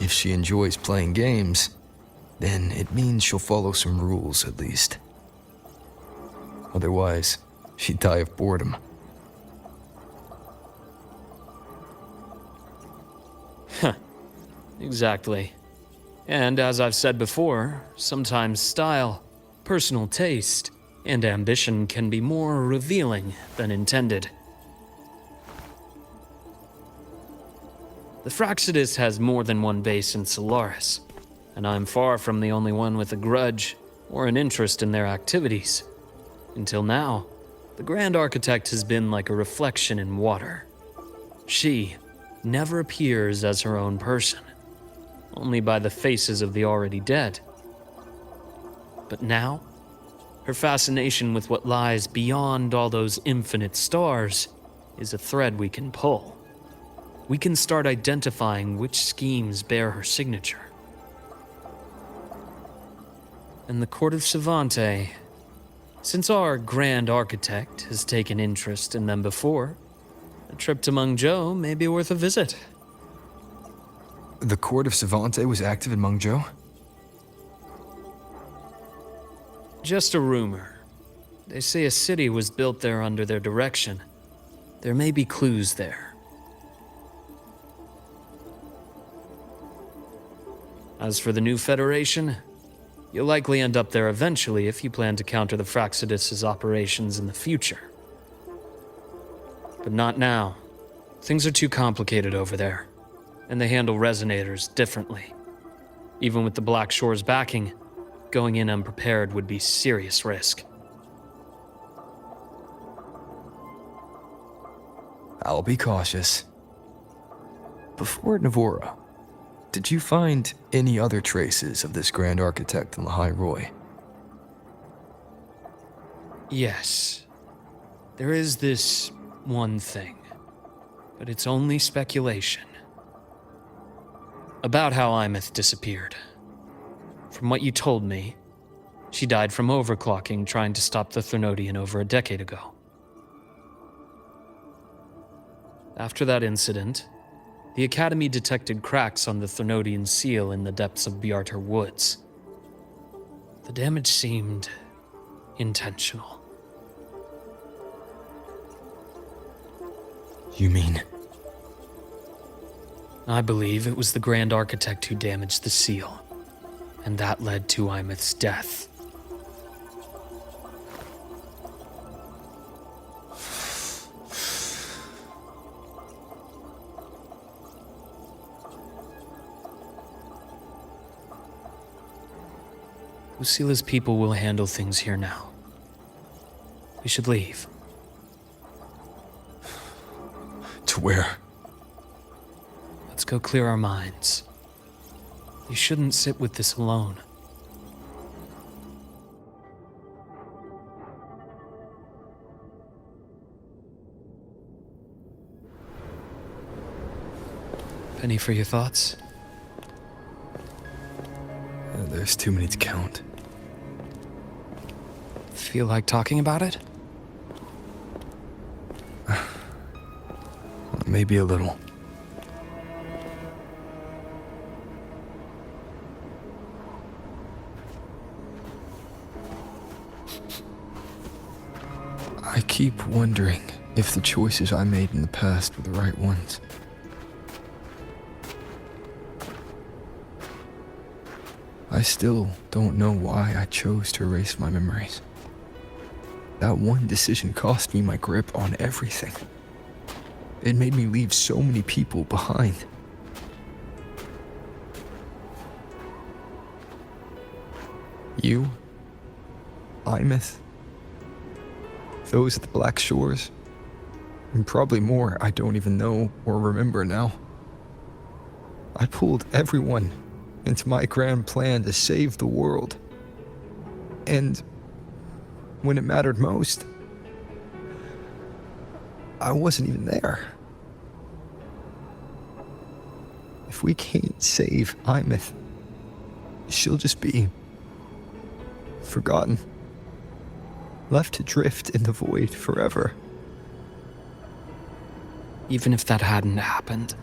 If she enjoys playing games, then it means she'll follow some rules at least. Otherwise, she'd die of boredom. Exactly. And as I've said before, sometimes style, personal taste, and ambition can be more revealing than intended. The Fraxidus has more than one base in Solaris, and I'm far from the only one with a grudge or an interest in their activities. Until now, the Grand Architect has been like a reflection in water. She never appears as her own person, only by the faces of the already dead. But now, her fascination with what lies beyond all those infinite stars is a thread we can pull. We can start identifying which schemes bear her signature. And the Court of Savante, since our Grand Architect has taken interest in them before, a trip to Mengzhou may be worth a visit. The Court of Savante was active in Mengzhou? Just a rumor. They say a city was built there under their direction. There may be clues there. As for the new Federation, you'll likely end up there eventually if you plan to counter the Fraxidus' operations in the future. But not now. Things are too complicated over there, and they handle resonators differently. Even with the Black Shore's backing, going in unprepared would be serious risk. I'll be cautious. Before Navora, did you find any other traces of this Grand Architect in Lahai Roy? Yes. There is this one thing, but it's only speculation. About how Imeth disappeared. From what you told me, she died from overclocking trying to stop the Threnodian over a decade ago. After that incident, the Academy detected cracks on the Threnodian seal in the depths of Biarter Woods. The damage seemed intentional. You mean I believe it was the Grand Architect who damaged the seal, and that led to Imeth's death. Lucila's people will handle things here now. We should leave. To where? Let's go clear our minds. You shouldn't sit with this alone. Penny for your thoughts? There's too many to count. Feel like talking about it? Maybe a little. I keep wondering if the choices I made in the past were the right ones. I still don't know why I chose to erase my memories. That one decision cost me my grip on everything. It made me leave so many people behind. You, Imeth, those at the Black Shores, and probably more I don't even know or remember now. I pulled everyone into my grand plan to save the world. And when it mattered most, I wasn't even there. If we can't save Imeth, she'll just be forgotten, left to drift in the void forever. Even if that hadn't happened,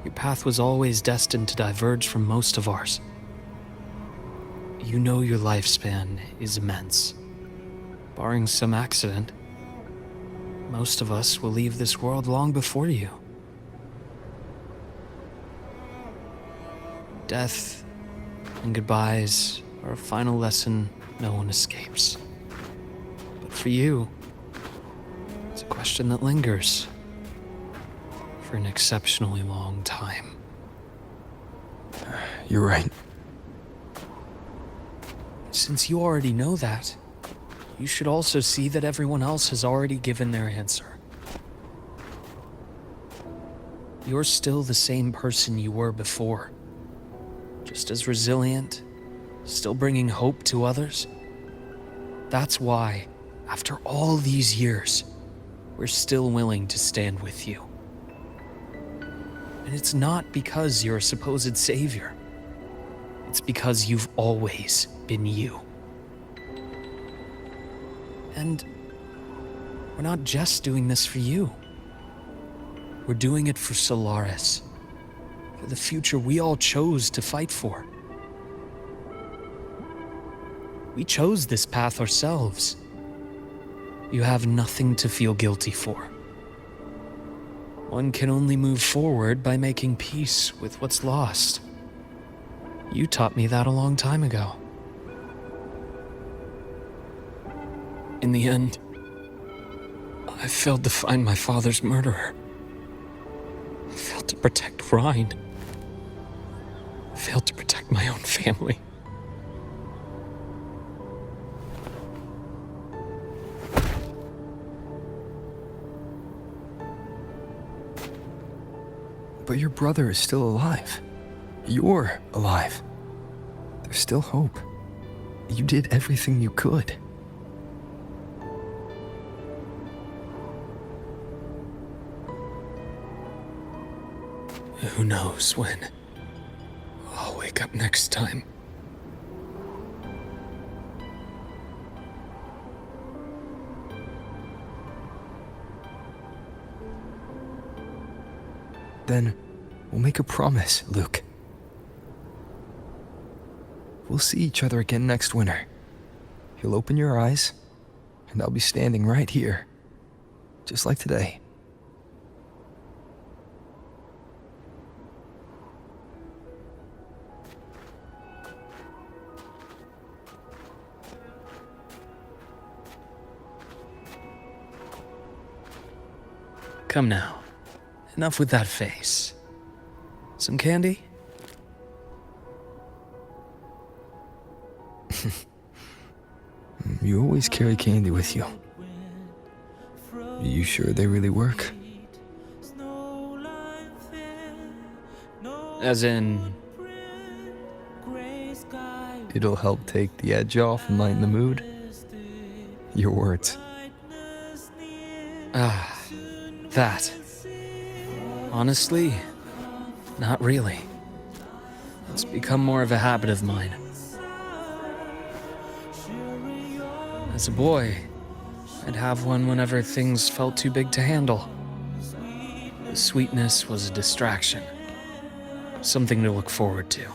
your path was always destined to diverge from most of ours. You know your lifespan is immense. Barring some accident, most of us will leave this world long before you. Death and goodbyes are a final lesson no one escapes. But for you, it's a question that lingers for an exceptionally long time. You're right. Since you already know that, you should also see that everyone else has already given their answer. You're still the same person you were before. Just as resilient, still bringing hope to others. That's why, after all these years, we're still willing to stand with you. And it's not because you're a supposed savior. It's because you've always been you. And we're not just doing this for you. We're doing it for Solaris, for the future we all chose to fight for. We chose this path ourselves. You have nothing to feel guilty for. One can only move forward by making peace with what's lost. You taught me that a long time ago. In the end, I failed to find my father's murderer. I failed to protect Rhine. I failed to protect my own family. But your brother is still alive. You're alive. There's still hope. You did everything you could. Who knows when I'll wake up next time. Then we'll make a promise, Luke. We'll see each other again next winter. You'll open your eyes, and I'll be standing right here, just like today. Come now. Enough with that face. Some candy? You always carry candy with you. You sure they really work? As in, It'll help take the edge off and lighten the mood? Your words. that. Honestly, not really. It's become more of a habit of mine. As a boy, I'd have one whenever things felt too big to handle. The sweetness was a distraction, something to look forward to.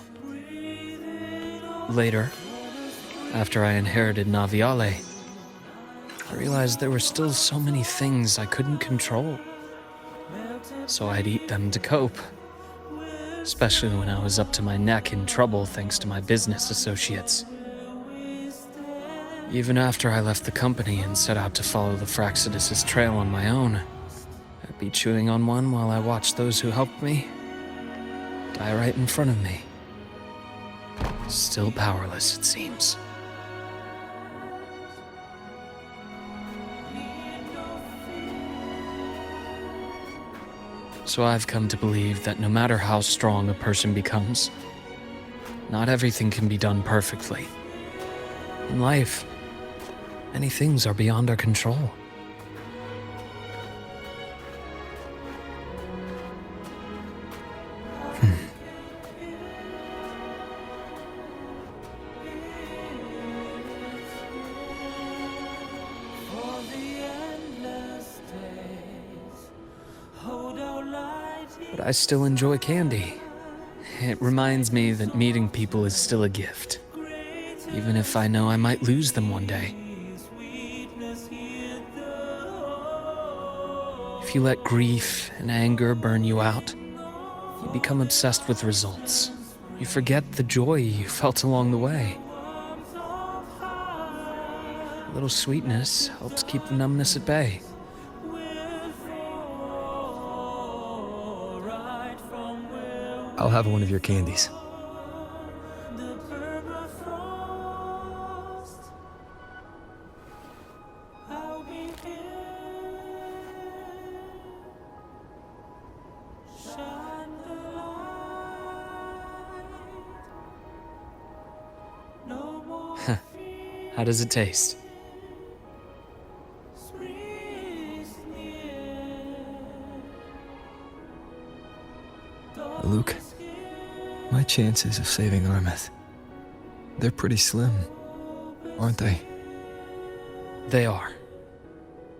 Later, after I inherited Naviale, I realized there were still so many things I couldn't control. So I'd eat them to cope, especially when I was up to my neck in trouble thanks to my business associates. Even after I left the company and set out to follow the Fraxidus' trail on my own, I'd be chewing on one while I watched those who helped me die right in front of me. Still powerless, it seems. So I've come to believe that no matter how strong a person becomes, not everything can be done perfectly. In life, many things are beyond our control. But I still enjoy candy. It reminds me that meeting people is still a gift, even if I know I might lose them one day. If you let grief and anger burn you out, you become obsessed with results. You forget the joy you felt along the way. A little sweetness helps keep the numbness at bay. I'll have one of your candies. How does it taste? Luke, my chances of saving Armeth, they're pretty slim, aren't they? They are.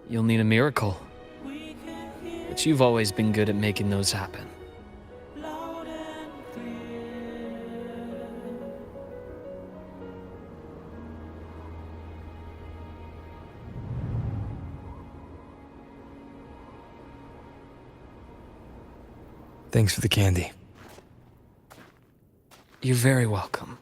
You'll need a miracle. But you've always been good at making those happen. Thanks for the candy. You're very welcome.